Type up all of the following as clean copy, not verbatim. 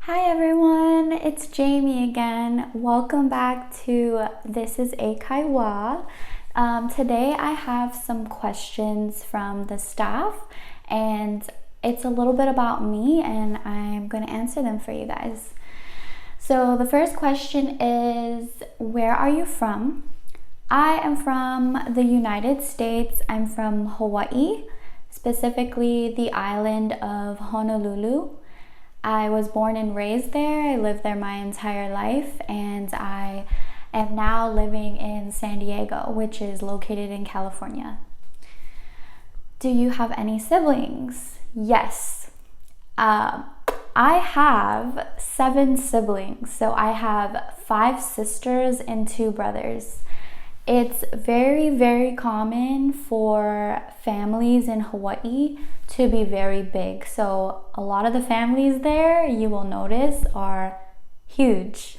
Hi everyone, it's Jamie again. Welcome back to This is 英会話. Today I have some questions from the staff and it's a little bit about me and I'm going to answer them for you guys. So the first question is, where are you from? I am from the United States. I'm from Hawaii, specifically the island of Honolulu. I was born and raised there. I lived there my entire life, and I am now living in San Diego, which is located in California. Do you have any siblings? Yes. I have 7 siblings. So I have 5 sisters and 2 brothers. It's very, very common for families in Hawaii to be very big. So a lot of the families there, you will notice, are huge.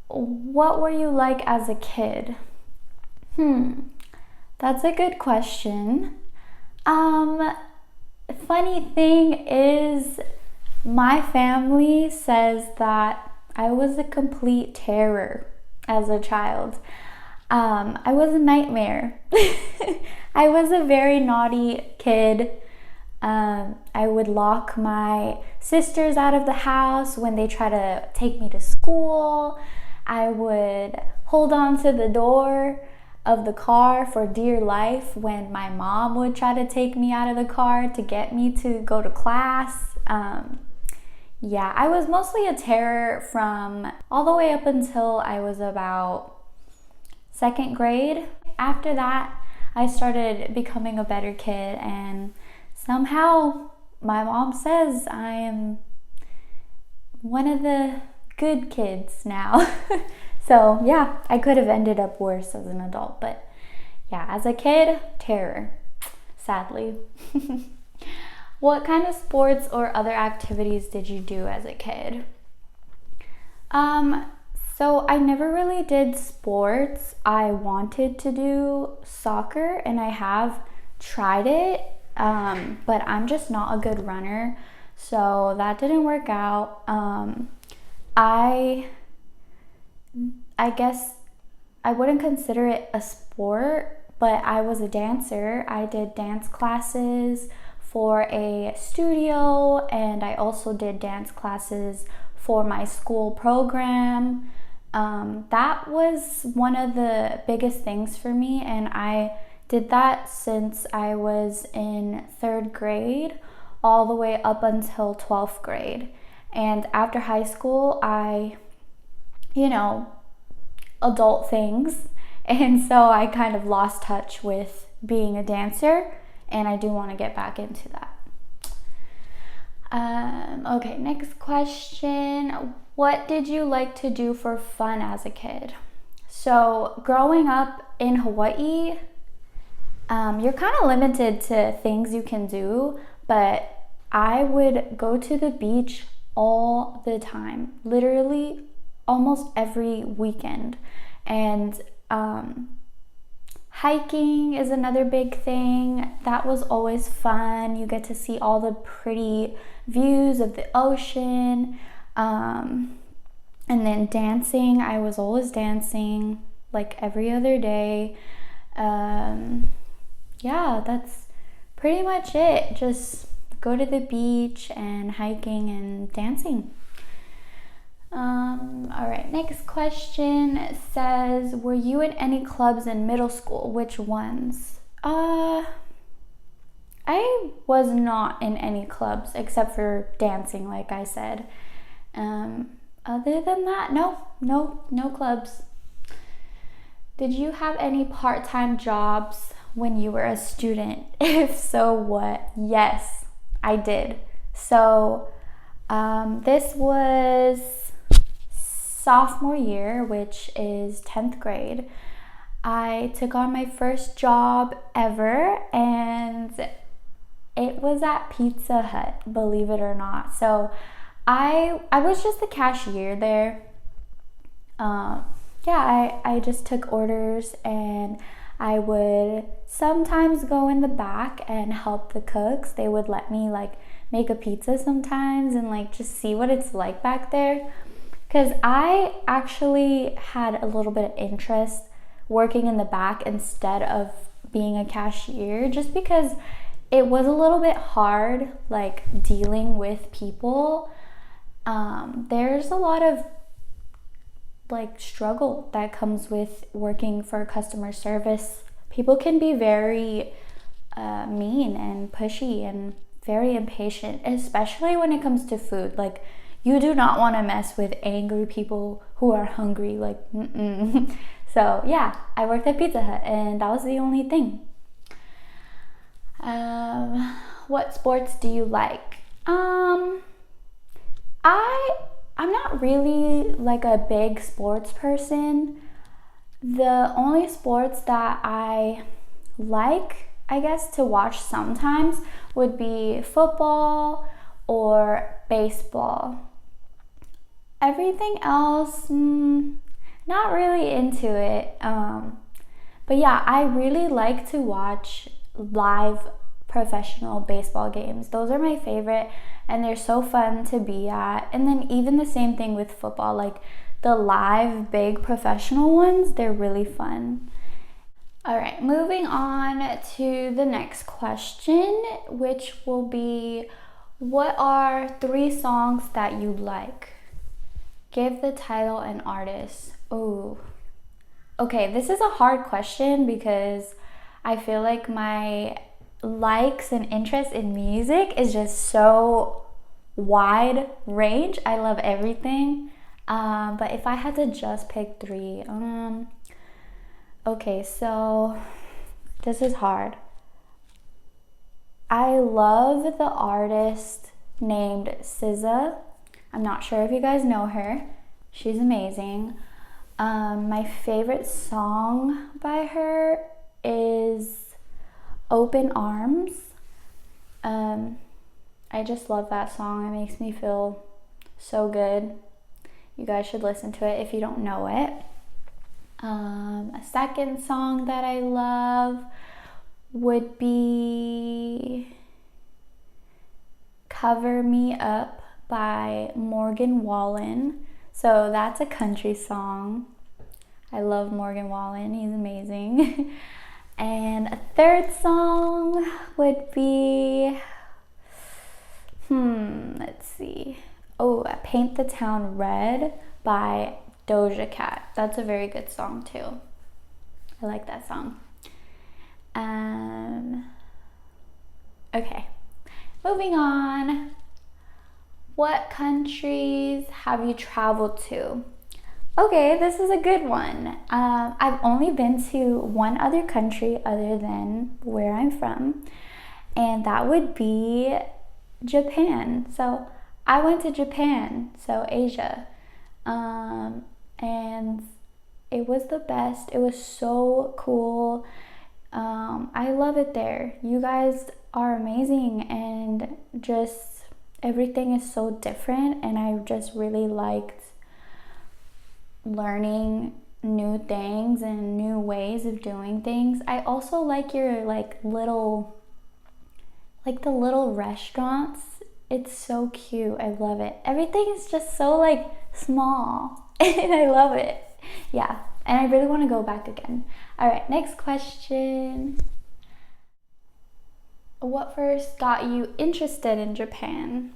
What were you like as a kid? That's a good question. Funny thing is, my family says that I was a complete terror as a child. I was a nightmare. I was a very naughty kid. I would lock my sisters out of the house when they try to take me to school. I would hold on to the door of the car for dear life when my mom would try to take me out of the car to get me to go to class. Yeah, I was mostly a terror from all the way up until I was about 2nd grade. After that, I started becoming a better kid, and somehow my mom says I am one of the good kids now. So yeah, I could have ended up worse as an adult, but yeah, as a kid, terror, sadly. What kind of sports or other activities did you do as a kid? So I never really did sports. I wanted to do soccer and I have tried it, but I'm just not a good runner, so that didn't work out. I guess I wouldn't consider it a sport, but I was a dancer. I did dance classes for a studio, and I also did dance classes for my school program. That was one of the biggest things for me, and I did that since I was in 3rd grade all the way up until 12th grade. And after high school, adult things, and so I kind of lost touch with being a dancer, and I do want to get back into that. Okay, next question. What did you like to do for fun as a kid? So growing up in Hawaii, you're kind of limited to things you can do, but I would go to the beach all the time, literally almost every weekend. And hiking is another big thing. That was always fun. You get to see all the pretty views of the ocean. And then dancing, I was always dancing like every other day. Yeah, that's pretty much it. Just go to the beach and hiking and dancing. All right, next question says, were you in any clubs in middle school? Which ones? I was not in any clubs except for dancing, like I said. Other than that, no clubs. Did you have any part-time jobs when you were a student? If so, what? Yes, I did. So this was sophomore year, which is 10th grade. I took on my first job ever, and it was at Pizza Hut, believe it or not. So I was just the cashier there. I just took orders, and I would sometimes go in the back and help the cooks. They would let me make a pizza sometimes and like just see what it's like back there. Because I actually had a little bit of interest working in the back instead of being a cashier, just because it was a little bit hard, like dealing with people. There's a lot of like struggle that comes with working for customer service. People can be very mean and pushy and very impatient, especially when it comes to food. Like, you do not want to mess with angry people who are hungry. Like, So yeah, I worked at Pizza Hut and that was the only thing. What sports do you like? I'm not really like a big sports person. The only sports that I like, I guess, to watch sometimes would be football or baseball. Everything else, not really into it. But yeah, I really like to watch live professional baseball games. Those are my favorite and they're so fun to be at. And then even the same thing with football, like the live big professional ones, they're really fun. All right, moving on to the next question, which will be, what are 3 songs that you like? Give the title and artist. Oh, okay, this is a hard question because I feel like my likes and interest in music is just so wide range. I love everything. But if I had to just pick 3, okay, so this is hard. I love the artist named SZA. I'm not sure if you guys know her. She's amazing. My favorite song by her is Open Arms. I just love that song. It makes me feel so good. You guys should listen to it if you don't know it. A second song that I love would be Cover Me Up by Morgan Wallen. So that's a country song. I love Morgan Wallen. He's amazing. And a third song would be, let's see. Oh, Paint the Town Red by Doja Cat. That's a very good song too. I like that song. Okay, moving on. What countries have you traveled to? Okay, this is a good one. I've only been to one other country other than where I'm from, and that would be Japan. So I went to Japan, so Asia, and it was the best. It was so cool. I love it there. You guys are amazing, and just everything is so different, and I just really liked learning new things and new ways of doing things. I also like your the little restaurants. It's so cute. I love it. Everything is just so small and I love it. Yeah, and I really want to go back again. All right, next question. What first got you interested in Japan?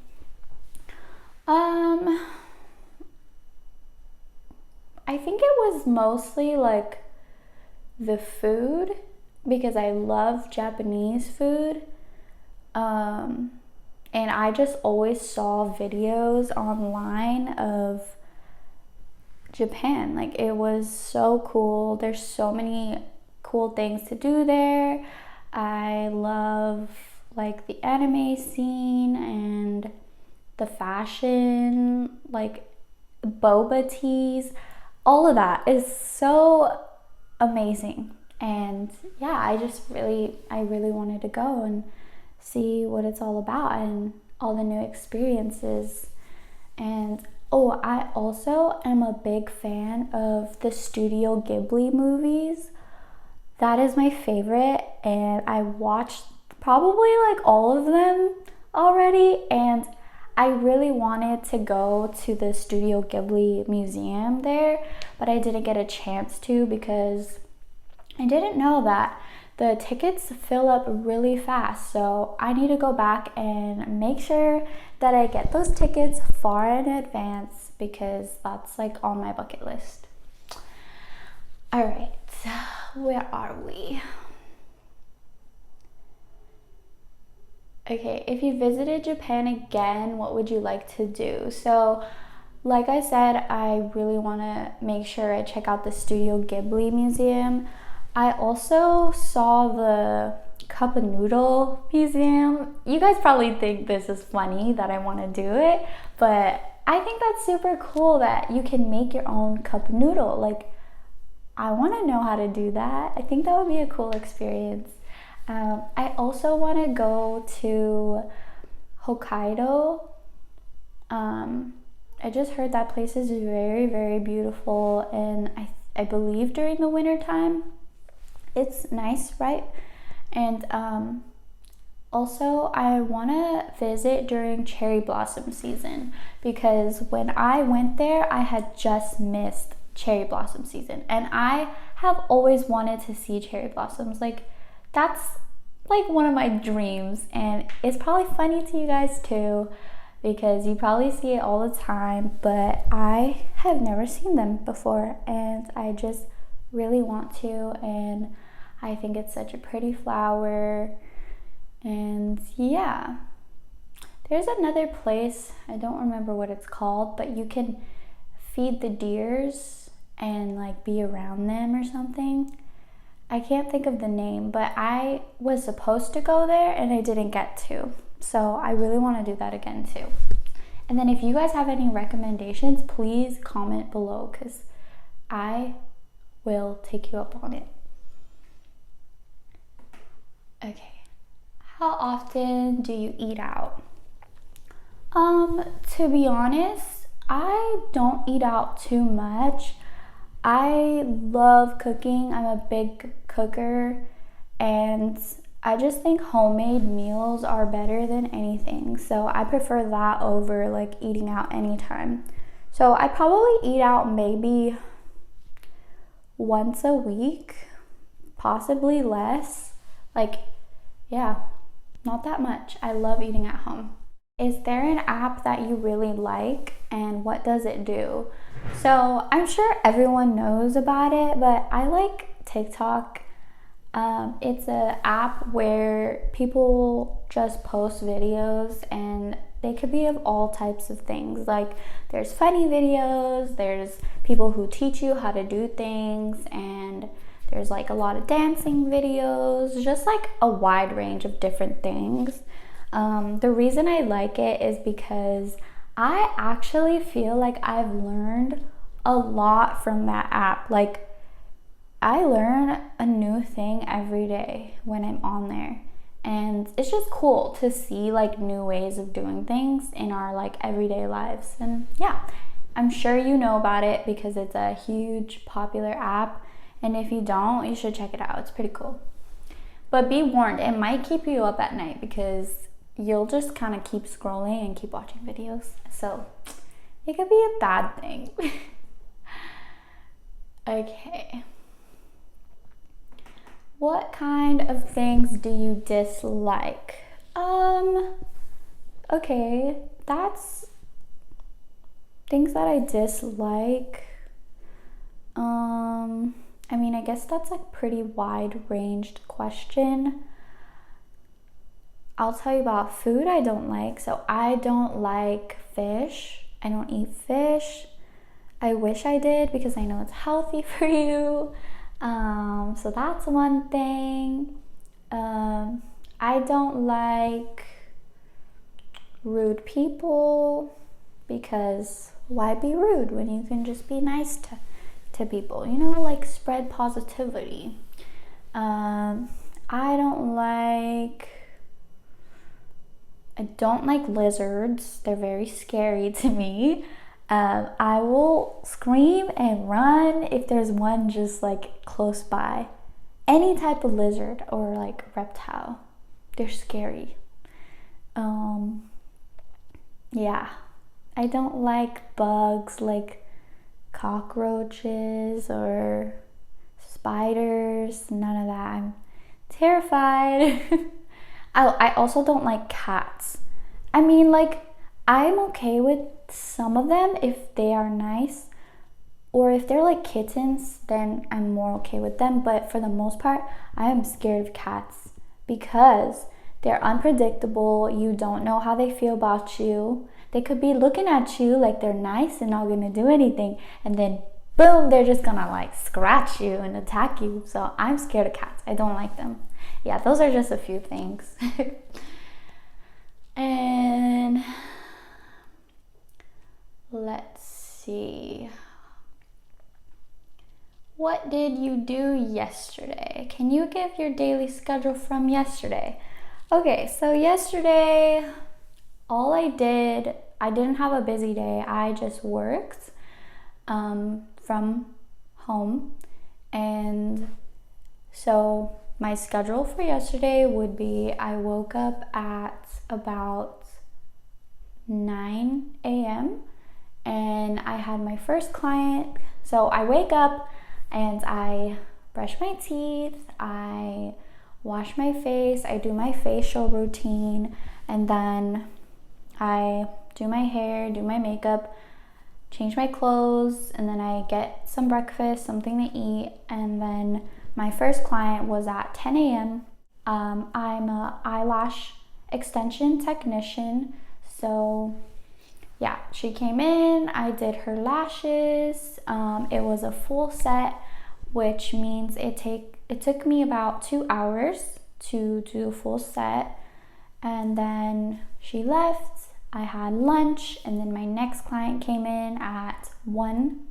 I think it was mostly the food, because I love Japanese food. And I just always saw videos online of Japan. It was so cool. There's so many cool things to do there. I love the anime scene and the fashion, boba teas. All of that is so amazing. And yeah, I really wanted to go and see what it's all about and all the new experiences. And I also am a big fan of the Studio Ghibli movies. That is my favorite, and I watched probably all of them already, and I really wanted to go to the Studio Ghibli museum there, but I didn't get a chance to because I didn't know that the tickets fill up really fast. So I need to go back and make sure that I get those tickets far in advance because that's like on my bucket list. All right, where are we? Okay, if you visited Japan again, what would you like to do? So, like I said, I really want to make sure I check out the Studio Ghibli museum. I also saw the cup and noodle museum. You guys probably think this is funny that I want to do it, but I think that's super cool that you can make your own cup noodle. Like, I want to know how to do that. I think that would be a cool experience. I also want to go to Hokkaido. I just heard that place is very, very beautiful, and I believe during the winter time it's nice, right? And also I want to visit during cherry blossom season because when I went there I had just missed cherry blossom season, and I have always wanted to see cherry blossoms. Like, that's like one of my dreams, and it's probably funny to you guys too because you probably see it all the time, but I have never seen them before and I just really want to, and I think it's such a pretty flower. And yeah, there's another place, I don't remember what it's called, but you can feed the deers and like be around them or something. I can't think of the name, but I was supposed to go there and I didn't get to. So I really want to do that again too. And then if you guys have any recommendations, please comment below because I will take you up on it. Okay. How often do you eat out? To be honest, I don't eat out too much. I love cooking. I'm a big cooker, and I just think homemade meals are better than anything. So I prefer that over like eating out anytime. So I probably eat out maybe once a week, possibly less. Like, yeah, not that much. I love eating at home. Is there an app that you really like, and what does it do? So I'm sure everyone knows about it, but I like TikTok. It's an app where people just post videos, and they could be of all types of things. Like, there's funny videos, there's people who teach you how to do things, and there's like a lot of dancing videos, just like a wide range of different things. The reason I like it is because I actually feel like I've learned a lot from that app. Like, I learn a new thing every day when I'm on there, and it's just cool to see like new ways of doing things in our like everyday lives. And yeah, I'm sure you know about it because it's a huge popular app, and if you don't, you should check it out. It's pretty cool. But be warned, it might keep you up at night because you'll just kind of keep scrolling and keep watching videos. So it could be a bad thing. Okay. What kind of things do you dislike? Okay, that's things that I dislike. I mean, I guess that's a pretty wide-ranged question. I'll tell you about food I don't like. So I don't like fish. I don't eat fish. I wish I did because I know it's healthy for you. So that's one thing. I don't like rude people because why be rude when you can just be nice to people? You know, like spread positivity. I don't like lizards. They're very scary to me. I will scream and run if there's one just like close by. Any type of lizard or like reptile, they're scary. Yeah, I don't like bugs like cockroaches or spiders, none of that. I'm terrified. I also don't like cats. I mean, like, I'm okay with some of them if they are nice, or if they're like kittens, then I'm more okay with them. But for the most part, I am scared of cats because they're unpredictable. You don't know how they feel about you. They could be looking at you like they're nice and not gonna do anything, and then boom, they're just gonna like scratch you and attack you. So I'm scared of cats. I don't like them. Yeah, those are just a few things. And let's see. What did you do yesterday? Can you give your daily schedule from yesterday? Okay, so yesterday, all I didn't have a busy day. I just worked from home. And so my schedule for yesterday would be I woke up at about 9 a.m. and I had my first client. So I wake up and I brush my teeth, I wash my face, I do my facial routine, and then I do my hair, do my makeup, change my clothes, and then I get some breakfast, something to eat, and then my first client was at 10 a.m. I'm an eyelash extension technician, so yeah, she came in, I did her lashes. It was a full set, which means it took me about 2 hours to do a full set, and then she left. I had lunch, and then my next client came in at 1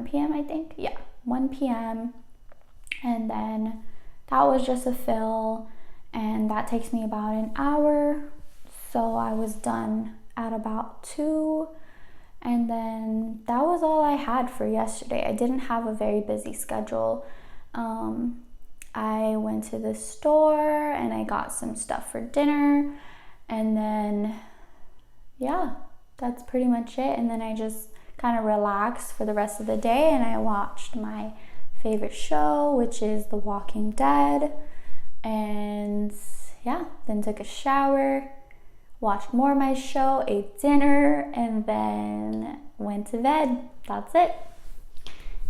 p.m. I think. Yeah, 1 p.m. And then that was just a fill, and that takes me about an hour. So I was done at about 2, and then that was all I had for yesterday. I didn't have a very busy schedule. I went to the store and I got some stuff for dinner, and then yeah, that's pretty much it. And then I just kind of relaxed for the rest of the day, and I watched my favorite show, which is The Walking Dead, and yeah, then took a shower, watched more of my show, ate dinner, and then went to bed. That's it.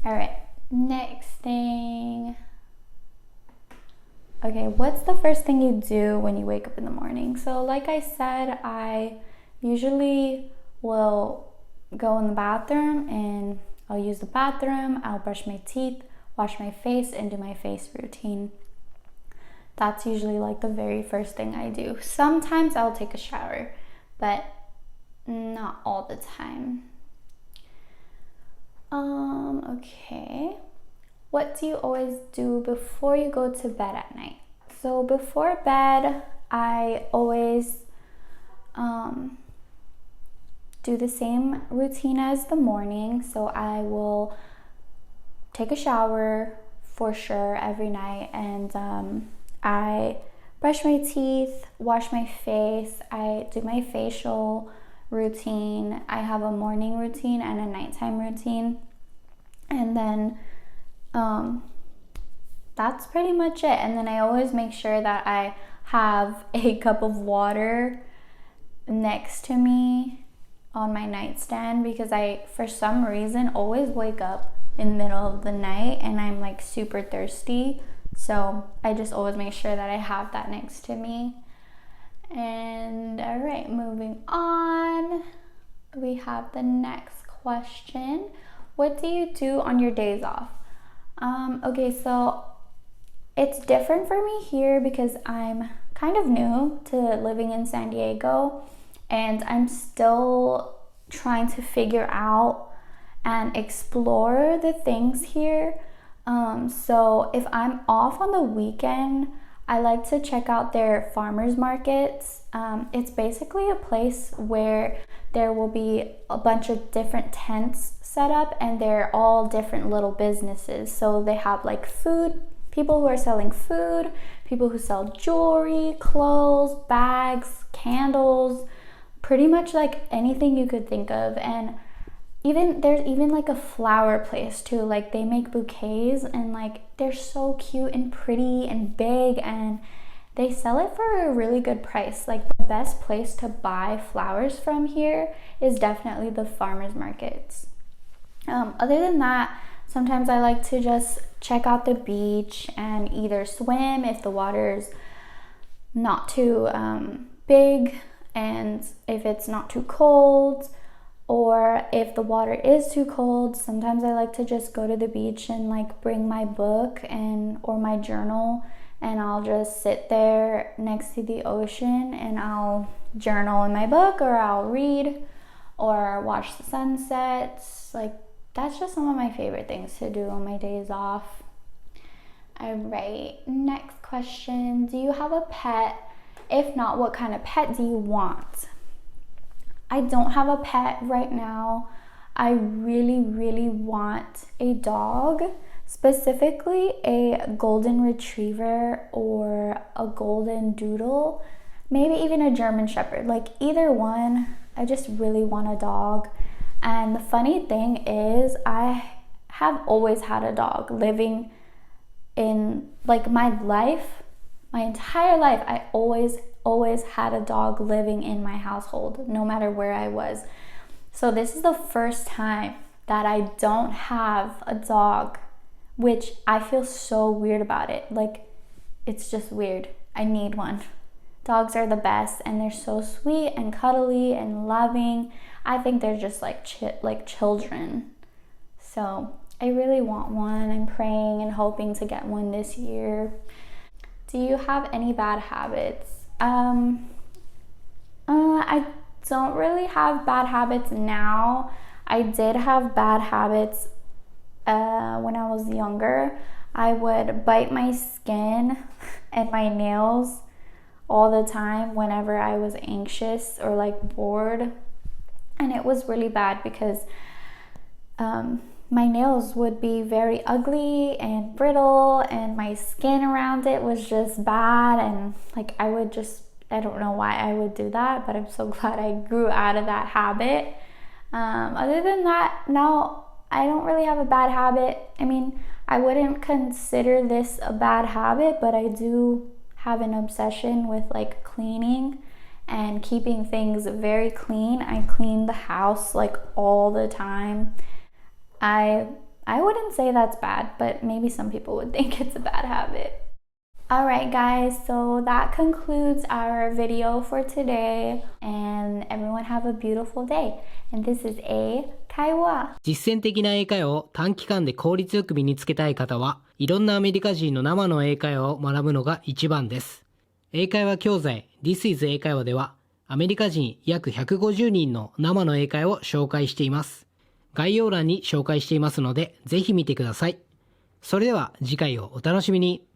All right, next thing. Okay, what's the first thing you do when you wake up in the morning? So like I said, I usually will go in the bathroom and I'll use the bathroom, I'll brush my teeth, wash my face, and do my face routine. That's usually like the very first thing I do. Sometimes I'll take a shower, but not all the time. Okay. What do you always do before you go to bed at night? So before bed, I always do the same routine as the morning. So I will take a shower for sure every night, and I brush my teeth, wash my face, I do my facial routine. I have a morning routine and a nighttime routine, and then that's pretty much it. And then I always make sure that I have a cup of water next to me on my nightstand, because I, for some reason, always wake up in the middle of the night and I'm like super thirsty. So I just always make sure that I have that next to me. And all right, moving on. We have the next question. What do you do on your days off? Okay, so it's different for me here because I'm kind of new to living in San Diego, and I'm still trying to figure out and explore the things here. So if I'm off on the weekend, I like to check out their farmers markets. It's basically a place where there will be a bunch of different tents set up, and they're all different little businesses. So they have like food People who are selling food, people who sell jewelry, clothes, bags, candles, pretty much like anything you could think of. And there's even like a flower place too. Like they make bouquets and like they're so cute and pretty and big, and they sell it for a really good price. Like the best place to buy flowers from here is definitely the farmers markets. Other than that, sometimes I like to just check out the beach and either swim if the water's not too big and if it's not too cold, or if the water is too cold, sometimes I like to just go to the beach and like bring my book or my journal, and I'll just sit there next to the ocean and I'll journal in my book, or I'll read or watch the sunsets. Like that's just some of my favorite things to do on my days off. All right, next question. Do you have a pet? If not, what kind of pet do you want? I don't have a pet right now. I really, really want a dog, specifically a golden retriever or a golden doodle, maybe even a German shepherd. Like either one, I just really want a dog. And the funny thing is, I have always had a dog living in like my entire life. I always had a dog living in my household, no matter where I was. So this is the first time that I don't have a dog, which I feel so weird about it. Like it's just weird. I need one. Dogs are the best, and they're so sweet and cuddly and loving. I think they're just like children. So I really want one. I'm praying and hoping to get one this year. Do you have any bad habits? I don't really have bad habits now. I did have bad habits when I was younger. I would bite my skin and my nails all the time whenever I was anxious or like bored. And it was really bad because my nails would be very ugly and brittle, and my skin around it was just bad, and like I don't know why I would do that, but I'm so glad I grew out of that habit. Other than that, now I don't really have a bad habit. I mean, I wouldn't consider this a bad habit, but I do have an obsession with like cleaning and keeping things very clean. I clean the house like all the time. I wouldn't say that's bad, but maybe some people would think it's a bad habit. Alright guys, so that concludes our video for today, and everyone have a beautiful day. And this is 英会話。実践的な英会話を短期間で効率よく身につけたい方は、いろんなアメリカ人の生の英会話を学ぶのが一番です。英会話教材 This is 英会話では、アメリカ人約150人の生の英会話を紹介しています。概要欄に紹介していますので、ぜひ見てください。それでは次回をお楽しみに。